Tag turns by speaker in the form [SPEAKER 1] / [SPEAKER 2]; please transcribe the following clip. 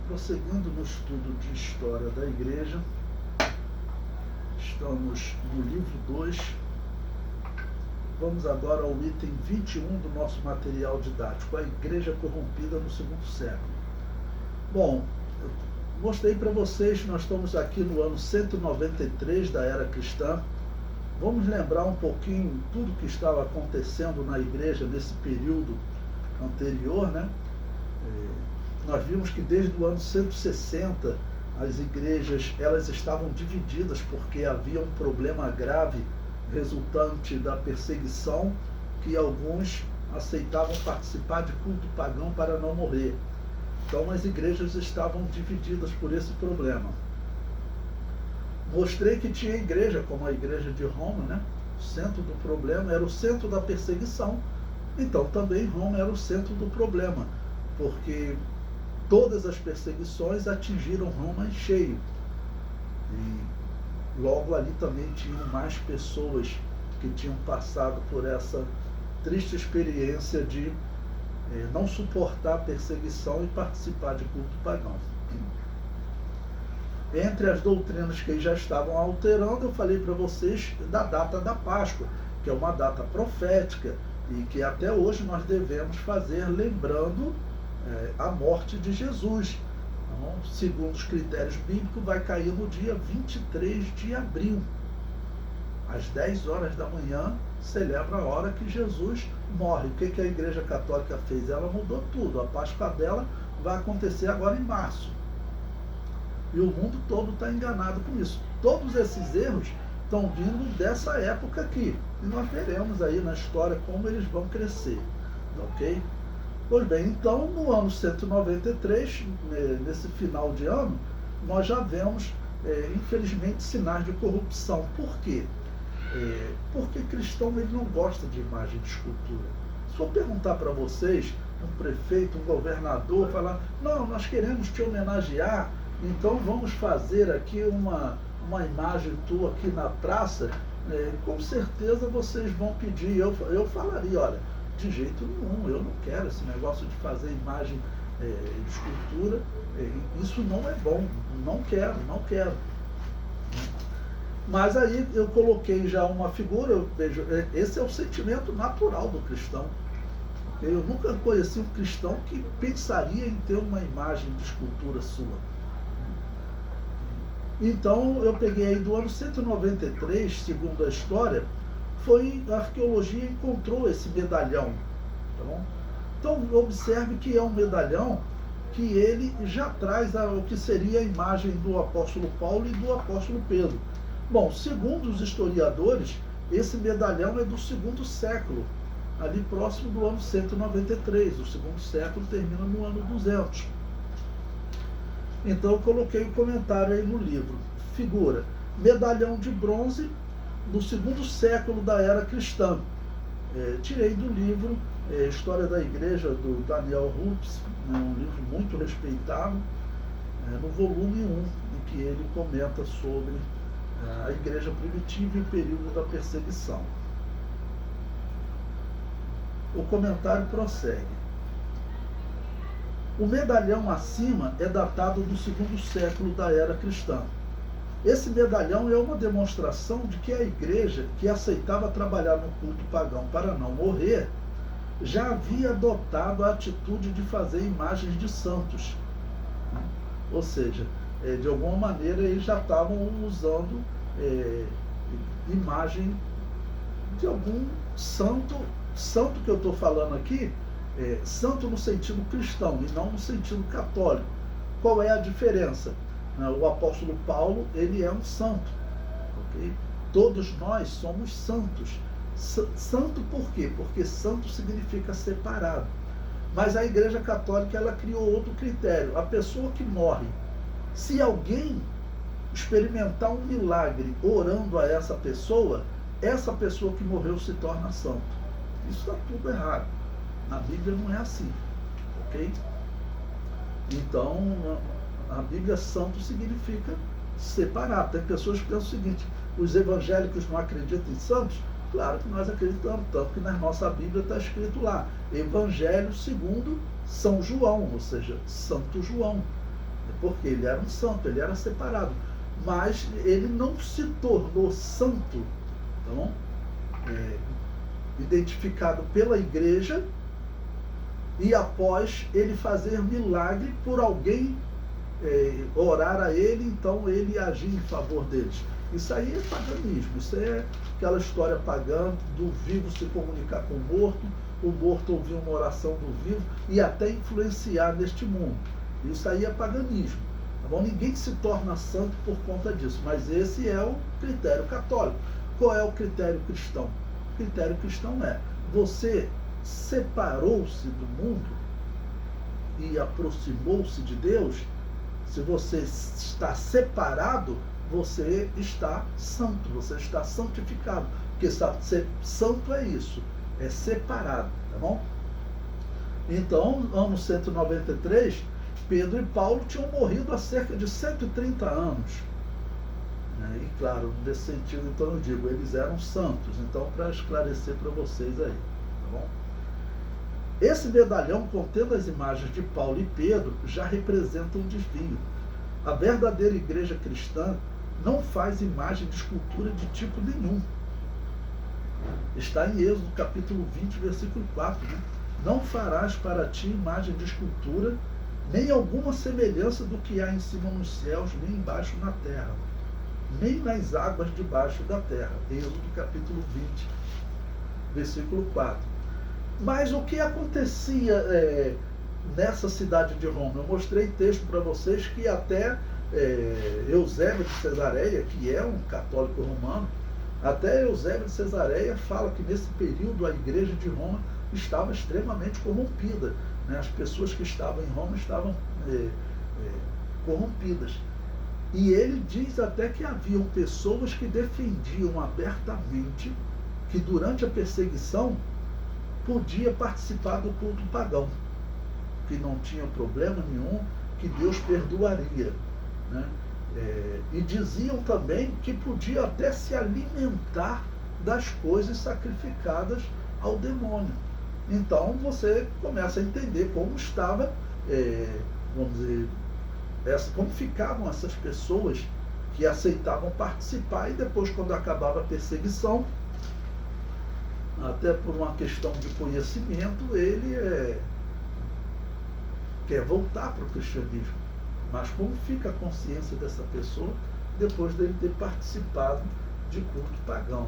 [SPEAKER 1] Prosseguindo no estudo de História da Igreja, estamos no livro 2. Vamos agora ao item 21 do nosso material didático, a Igreja Corrompida no segundo século. Bom, eu mostrei para vocês que nós estamos aqui no ano 193 da Era Cristã. Vamos lembrar um pouquinho tudo que estava acontecendo na igreja nesse período anterior, né? Nós vimos que desde o ano 160 as igrejas elas estavam divididas porque havia um problema grave resultante da perseguição, que alguns aceitavam participar de culto pagão para não morrer. Então as igrejas estavam divididas por esse problema. Mostrei que tinha igreja, como a igreja de Roma, né? O centro do problema era o centro da perseguição, então também Roma era o centro do problema, porque todas as perseguições atingiram Roma em cheio. E logo ali também tinham mais pessoas que tinham passado por essa triste experiência de não suportar a perseguição e participar de culto pagão. Entre as doutrinas que já estavam alterando, eu falei para vocês da data da Páscoa, que é uma data profética e que até hoje nós devemos fazer lembrando a morte de Jesus. Então, segundo os critérios bíblicos, vai cair no dia 23 de abril. Às 10 horas da manhã, celebra a hora que Jesus morre. O que a Igreja Católica fez? Ela mudou tudo. A Páscoa dela vai acontecer agora em março. E o mundo todo está enganado com isso. Todos esses erros estão vindo dessa época aqui. E nós veremos aí na história como eles vão crescer. Ok? Pois bem, então no ano 193, nesse final de ano, nós já vemos, infelizmente, sinais de corrupção. Por quê? Porque cristão ele não gosta de imagem de escultura. Se eu perguntar para vocês, um prefeito, um governador, falar, não, nós queremos te homenagear, então vamos fazer aqui uma imagem tua aqui na praça, com certeza vocês vão pedir, eu falaria, olha, de jeito nenhum, eu não quero esse negócio de fazer imagem de escultura, isso não é bom, não quero. Mas aí eu coloquei já uma figura, eu vejo, esse é o sentimento natural do cristão. Eu nunca conheci um cristão que pensaria em ter uma imagem de escultura sua. Então eu peguei aí do ano 193, segundo a história, a arqueologia encontrou esse medalhão. Tá bom? Então observe que é um medalhão que ele já traz o que seria a imagem do apóstolo Paulo e do apóstolo Pedro. Bom, segundo os historiadores, esse medalhão é do segundo século, ali próximo do ano 193. O segundo século termina no ano 200. Então eu coloquei o comentário aí no livro. Figura, medalhão de bronze do segundo século da Era Cristã. Tirei do livro História da Igreja, do Daniel Rupes, um livro muito respeitado, no volume 1, em que ele comenta sobre a igreja primitiva e o período da perseguição. O comentário prossegue. O medalhão acima é datado do segundo século da Era Cristã. Esse medalhão é uma demonstração de que a igreja, que aceitava trabalhar no culto pagão para não morrer, já havia adotado a atitude de fazer imagens de santos. Ou seja, de alguma maneira eles já estavam usando imagem de algum santo. Santo que eu estou falando aqui, santo no sentido cristão e não no sentido católico. Qual é a diferença? O apóstolo Paulo, ele é um santo. Okay? Todos nós somos santos. Santo por quê? Porque santo significa separado. Mas a Igreja Católica, ela criou outro critério. A pessoa que morre, se alguém experimentar um milagre orando a essa pessoa que morreu se torna santo. Isso está tudo errado. Na Bíblia não é assim. Ok? Então, a Bíblia santo significa separado. Tem pessoas que pensam o seguinte, os evangélicos não acreditam em santos? Claro que nós acreditamos, tanto que na nossa Bíblia está escrito lá, Evangelho segundo São João, ou seja, Santo João. porque ele era um santo, ele era separado, mas ele não se tornou santo, tá bom? Identificado pela igreja, e após ele fazer milagre por alguém orar a ele, então ele agir em favor deles. Isso aí é paganismo, isso é aquela história pagã do vivo se comunicar com o morto ouvir uma oração do vivo e até influenciar neste mundo. Isso aí é paganismo. Tá bom? Ninguém se torna santo por conta disso, mas esse é o critério católico. Qual é o critério cristão? O critério cristão é: você separou-se do mundo e aproximou-se de Deus. Se você está separado, você está santo, você está santificado. Porque ser santo é isso, é separado, tá bom? Então, ano 193, Pedro e Paulo tinham morrido há cerca de 130 anos. E claro, nesse sentido, então eu digo, eles eram santos. Então, para esclarecer para vocês aí, tá bom? Esse medalhão contendo as imagens de Paulo e Pedro já representa um desvio. A verdadeira igreja cristã não faz imagem de escultura de tipo nenhum. Está em Êxodo capítulo 20, versículo 4. Não farás para ti imagem de escultura, nem alguma semelhança do que há em cima nos céus, nem embaixo na terra, nem nas águas debaixo da terra. Êxodo capítulo 20, versículo 4. Mas o que acontecia nessa cidade de Roma? Eu mostrei texto para vocês que até Eusébio de Cesareia, que é um católico romano, até Eusébio de Cesareia fala que nesse período a igreja de Roma estava extremamente corrompida. As pessoas que estavam em Roma estavam corrompidas. E ele diz até que haviam pessoas que defendiam abertamente que durante a perseguição podia participar do culto pagão, que não tinha problema nenhum, que Deus perdoaria. E diziam também que podia até se alimentar das coisas sacrificadas ao demônio. Então você começa a entender como estava, vamos dizer, como ficavam essas pessoas que aceitavam participar, e depois, quando acabava a perseguição, até por uma questão de conhecimento, ele quer voltar para o cristianismo. Mas como fica a consciência dessa pessoa depois dele ter participado de culto pagão,